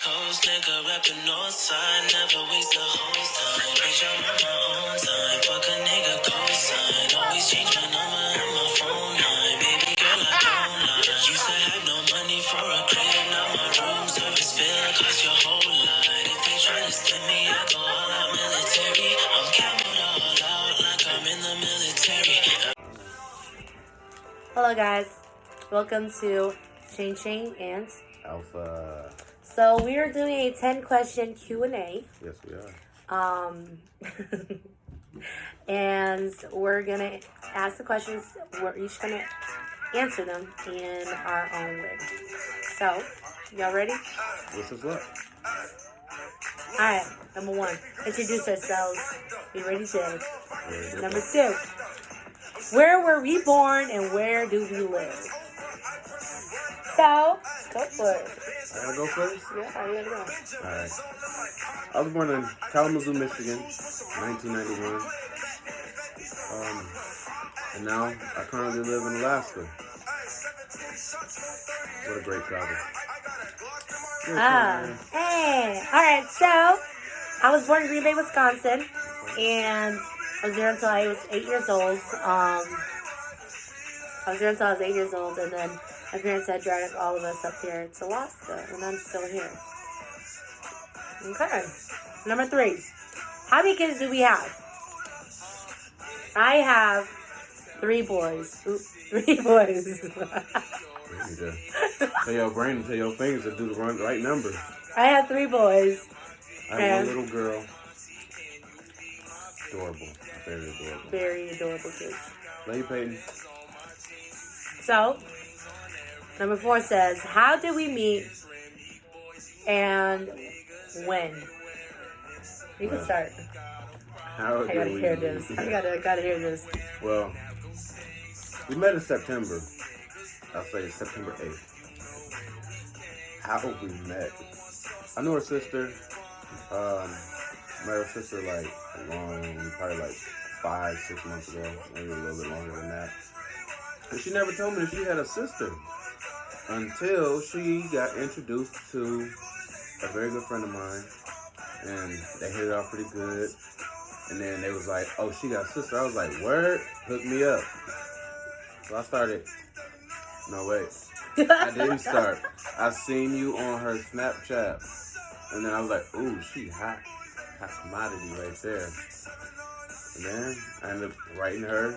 Coast nigga rapping north side, never waste a host time. Bitch, I'm on my own time. Fuck a nigga cosign. Always change my number and my phone line. Baby girl, I don't lie. Used to have no money for a crib, now my room service bill cost your whole lot. If they try to stem me, I go all out military. I'm camoed all out like I'm in the military. Hello guys, welcome to Shane Shane and Alpha. So we are doing a 10-question Q&A. Yes, we are. And we're gonna ask the questions. We're each gonna answer them in our own way. So, y'all ready? This is what? Alright, number 1, introduce ourselves. You ready, Jay? Ready. Number 2, where were we born and where do we live? So, go for it. I gotta go first? Yeah, you gotta go. Alright. I was born in Kalamazoo, Michigan, 1991. And now I currently live in Alaska. What a great travel. Hey. Alright, so I was born in Green Bay, Wisconsin, and I was there until I was 8 years old. And then my parents had dragged all of us up here to Alaska, and I'm still here. Okay. Number 3. How many kids do we have? I have 3 boys. 3 boys. Tell your brain and tell your fingers to do the right number. I have 3 boys. I have one little girl. Adorable. Very adorable. Very adorable kids. Love you, Peyton. So, number 4 says, how did we meet and when? You can start. How I gotta hear this. I gotta hear this. Well, we met in September. I'll say September 8th. How we met? I knew her sister. Met her sister probably 5-6 months ago. Maybe a little bit longer than that. And she never told me that she had a sister until she got introduced to a very good friend of mine. And they hit it off pretty good. And then they was like, oh, she got a sister. I was like, word? Hook me up. So I started. No, wait. I didn't start. I seen you on her Snapchat. And then I was like, ooh, she hot. Hot commodity right there. And then I ended up writing her.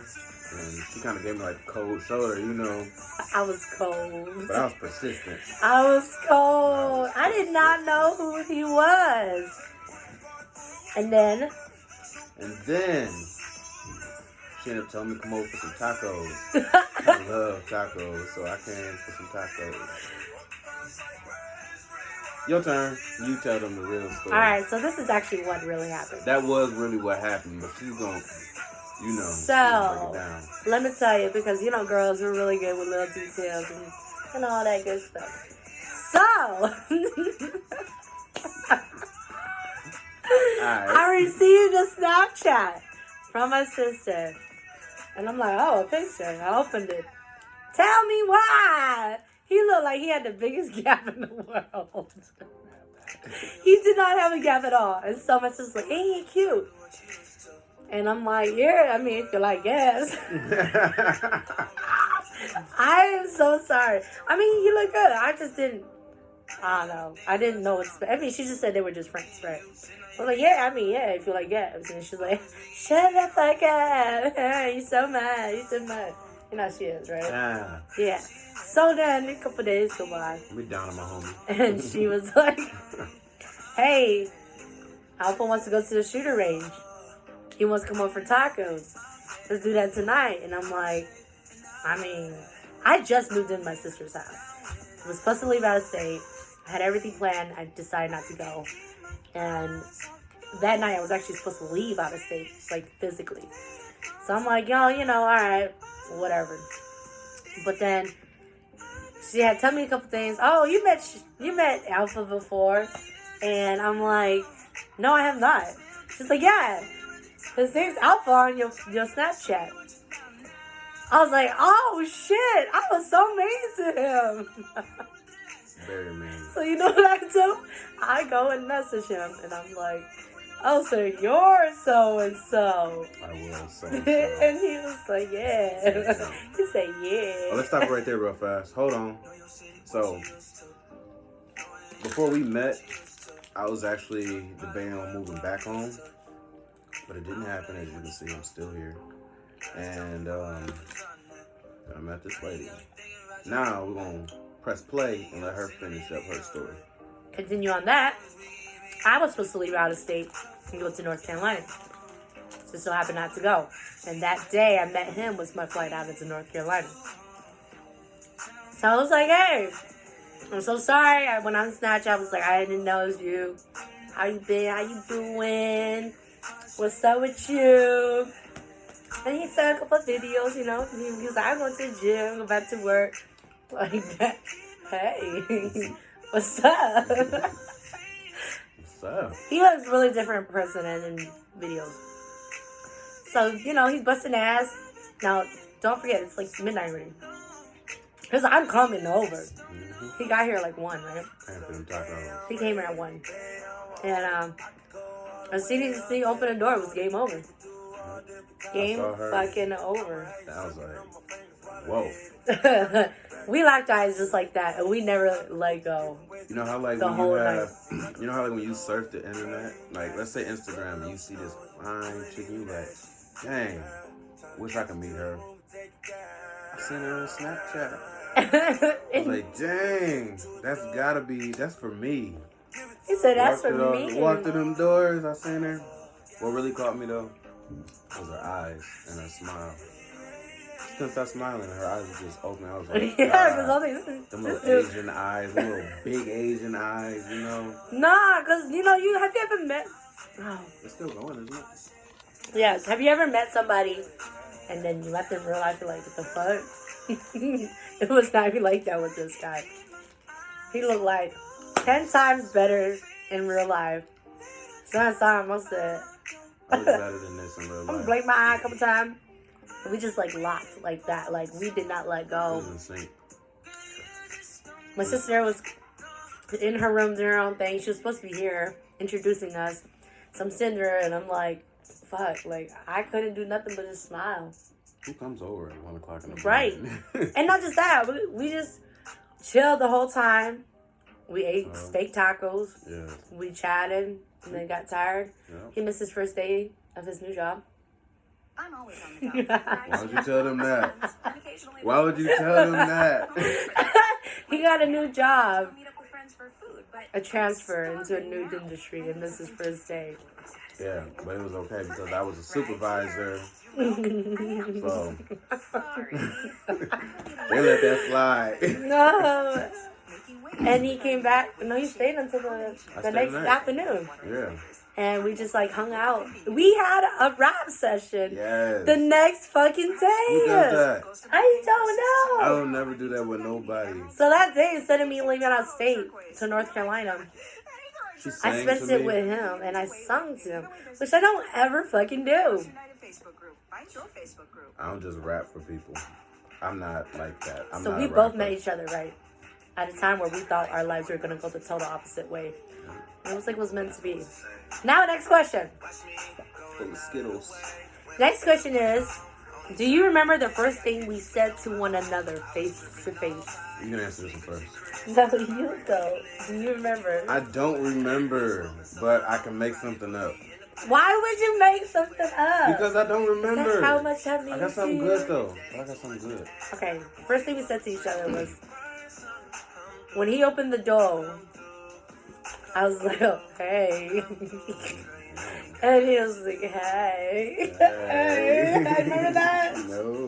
And she kind of gave me like a cold shoulder, you know. I was cold. But I was persistent. I was cold. I did not know who he was. And then she ended up telling me to come over for some tacos. I love tacos, so I came for some tacos. Your turn. You tell them the real story. Alright, so this is actually what really happened. That was really what happened, but she's going to, So, break it down. let me tell you, because, girls are really good with little details and all that good stuff. So, I received a Snapchat from my sister. And I'm like, oh, a picture. I opened it. Tell me why. He looked like he had the biggest gap in the world. He did not have a gap at all. And so my sister's like, ain't he cute? And I'm like, yeah, if you like, yes. I am so sorry. He looked good. I just didn't, I don't know. I didn't know what to expect. She just said they were just friends, right? So I'm like, yeah, if you like gaps. And she's like, shut the fuck up. You're so mad. You're so mad. You know she is, right? Yeah. So then a couple days go by. We down on my homie. And she was like, hey, Alpha wants to go to the shooter range. He wants to come over for tacos. Let's do that tonight. And I'm like, I just moved into my sister's house. I was supposed to leave out of state. I had everything planned. I decided not to go. And that night I was actually supposed to leave out of state, physically. So I'm like, all right, whatever. But then she had told me a couple things. Oh, you met Alpha before. And I'm like, no, I have not. She's like, yeah, his name's Alpha on your Snapchat. I was like, oh shit, I was so mean to him. Very mean. So you know what I do? I go and message him, and I'm like, oh, so you're so and so. I was so and And he was like, yeah. He said, yeah. Well, let's stop right there real fast. Hold on. So, before we met, I was actually debating on moving back home, but it didn't happen. As you can see, I'm still here. And I met this lady. Now we're going to press play and let her finish up her story. Continue on that. I was supposed to leave out of state and go to North Carolina. Just so happened not to go. And that day I met him was my flight out into North Carolina. So I was like, hey, I'm so sorry. I went on Snapchat. I was like, I didn't know it was you. How you been? How you doing? What's up with you? And he sent a couple of videos, you know. He was like, I'm going to the gym, go back to work. Like that. Hey, what's up? What's up? He was a really different person in videos. So, you know, he's busting ass. Now, don't forget, it's like midnight already. Because I'm coming over. Mm-hmm. He got here like 1, right? He came here at 1. And as soon as he opened the door, it was game over. Game fucking over. I was like, whoa. We locked eyes just like that, and we never let go. You know how like the when whole you have, night. you know how like when you surf the internet, like let's say Instagram, and you see this fine chick, you like, dang, wish I could meet her. I seen her on Snapchat. I was like, dang, that's for me. He said, that's for me. Walked through them doors, I seen her. What really caught me though was her eyes and her smile. She couldn't stop smiling, and her eyes were just open. I was like, yeah, because them little Asian eyes, them little big Asian eyes, you know. Nah, because, you know, have you ever met... Oh. It's still going, isn't it? Yes. Have you ever met somebody and then you let them realize, you're like, what the fuck? It was not like that with this guy. He looked like 10 times better in real life. So I saw him, I said... I was better than this in real life. I'm blink my eye a couple times. We just like locked like that. Like we did not let go. My sister was in her room doing her own thing. She was supposed to be here introducing us. So I'm sitting there and I'm like, fuck, like I couldn't do nothing but just smile. Who comes over at 1 o'clock in the morning? Right. And not just that, we just chilled the whole time. We ate steak tacos. Yeah. We chatted and then got tired. Yeah. He missed his first day of his new job. I'm always on the go. Why would you tell them that? Why would you tell them that? He got a new job. Meet up with friends for food, but A transfer into a new industry, and this is first day. Yeah, but it was okay because I was a supervisor. So they let that slide. No. And he came back. No, he stayed until the next afternoon. Yeah. And we just like hung out. We had a rap session Yes. the next fucking day. Who does that? I don't know. I don't never do that with nobody. So that day, instead of me leaving out of state to North Carolina, She I sang spent to it me. with him and I sung to him, which I don't ever fucking do. I don't just rap for people. I'm not like that. I'm So not we a both rapper. met each other, right? At a time where we thought our lives were going to go the total opposite way. And it was like it was meant to be. Now, next question. Full of Skittles. Next question is, do you remember the first thing we said to one another face to face? You can answer this one first. No, you don't. Do you remember? I don't remember, but I can make something up. Why would you make something up? Because I don't remember. That's how much that means I got something to you. good though. I got something good. Okay, first thing we said to each other was, when he opened the door, I was like, oh, hey. And he was like, hey. Hey. I remember that? No.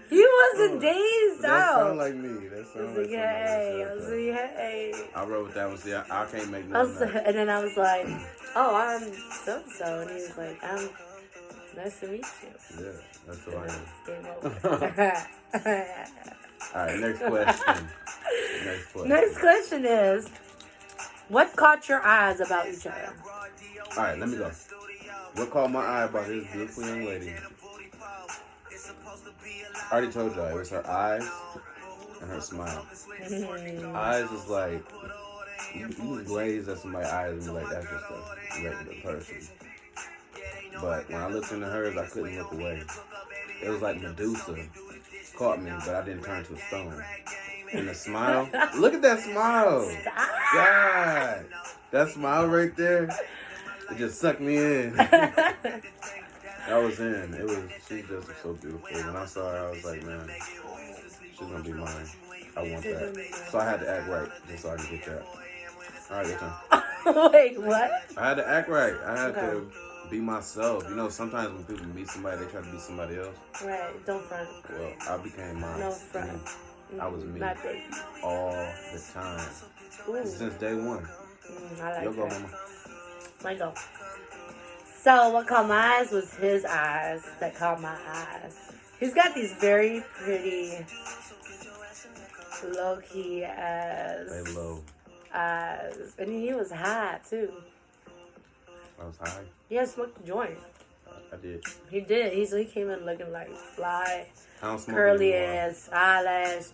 He wasn't dazed That out. sound like me. That I was sound like, like hey. I somebody was said like, hey. that. I wrote with that one. See, I can't make I no was, and then I was like, oh, I'm so-and-so. And he was like, nice to meet you. Yeah, that's who I am. Game over. All right, next question. Next question is, what caught your eyes about each other? All right, let me go. What caught my eye about this beautiful young lady? I already told y'all, it was her eyes and her smile. Eyes is like, You can glaze at somebody's eyes and be like, that's just a regular person. But when I looked into hers, I couldn't look away. It was like Medusa caught me, but I didn't turn to a stone. And the smile, look at that smile. God, that smile right there, it just sucked me in. I was in. She just was so beautiful. When I saw her, I was like, man, she's gonna be mine. I want that. So I had to act right just so I could get that. All right, your turn. Wait, what? I had to act right. I had to be myself. You know, sometimes when people meet somebody, they try to be somebody else. Right, don't front. Well, I became mine. No front. I was me Not baby. all the time. Ooh. Since day one. I like You'll go, that. mama. Mine go. So what caught my eyes was his eyes that caught my eyes. He's got these very pretty, low-key eyes. They low. Eyes. And he was high, too. I was high. He had smoked a joint. I did. He did. He came in looking like fly, I don't smoke curly anymore. ass, eyelash,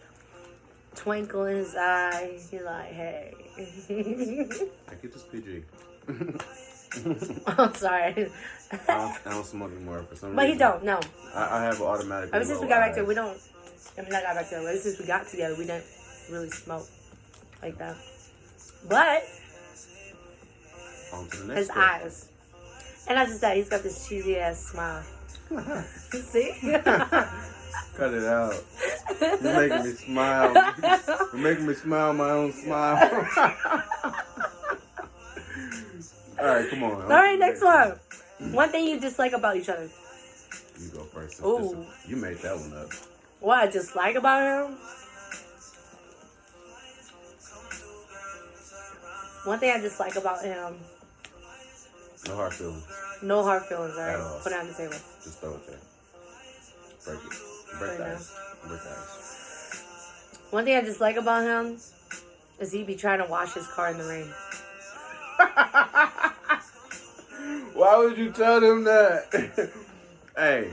twinkle in his eye. He's like, hey. I get this PG. I'm sorry. I don't smoke anymore for some reason. But he don't, no. I have automatic. Ever since we got back together, we don't. I mean, not got back together. Ever since we got together, we didn't really smoke like that. But On to the next his question. eyes, and I just said he's got this cheesy ass smile. See? Cut it out. You're making me smile. You're making me smile my own smile. All right, come on. All right, next one. One thing you dislike about each other. You go first. Ooh. You made that one up. What I dislike about him? One thing I dislike about him. No hard feelings. No hard feelings, all At right? all. Put it on the table. Just throw it there. Break it. Break the Right now. ice. Break the ice. One thing I dislike about him is he be trying to wash his car in the rain. Why would you tell them that? Hey,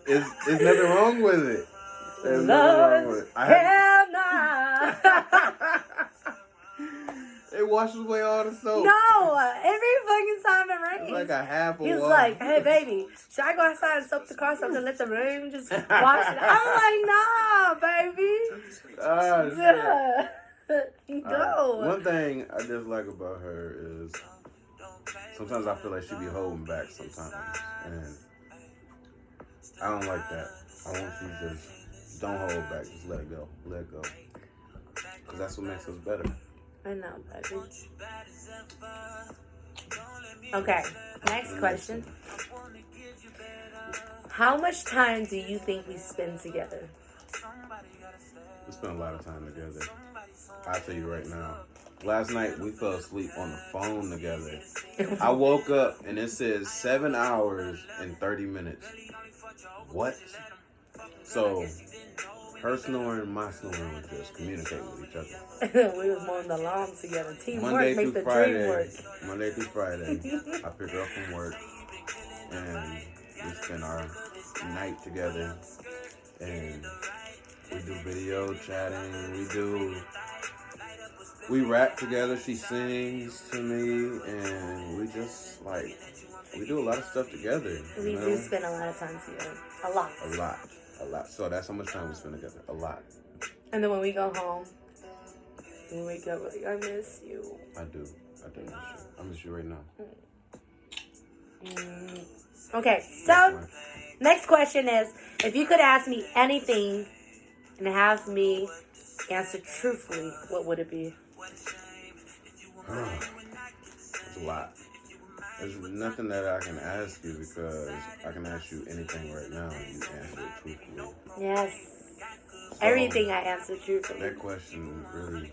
there's nothing wrong with it. There's nothing wrong with it. Hell nah. It washes away all the soap. No, every fucking time it rains. It's like a half a He's wash. like, hey baby, should I go outside and soak the car so I can let the rain just wash it? I'm like, nah, baby. Ah, shit. Yeah. Go. Alright, one thing I dislike about her is sometimes I feel like she be holding back sometimes, and I don't like that. I want you to just don't hold back, just let it go, because that's what makes us better. I know, baby. Okay, next question. How much time do you think we spend together? We spend a lot of time together. I'll tell you right now. Last night we fell asleep on the phone together. I woke up and it says 7 hours and 30 minutes. What? So, her snoring, my snoring was just communicating with each other. We was mowing the lawn together. Teamwork Monday make through the Friday. dream work. Monday through Friday. I pick her up from work and we spend our night together. And we do video chatting. We rap together. She sings to me, and we just we do a lot of stuff together. We you know? do spend a lot of time together. A lot. A lot. So that's how much time we spend together. A lot. And then when we go home, we wake up like, I miss you. I do miss you. I miss you right now. Okay, so next question is, if you could ask me anything and have me answer truthfully, what would it be? It's a lot. There's nothing that I can ask you because I can ask you anything right now and you answer it truthfully. Yes. So, Everything I answer truthfully. That question really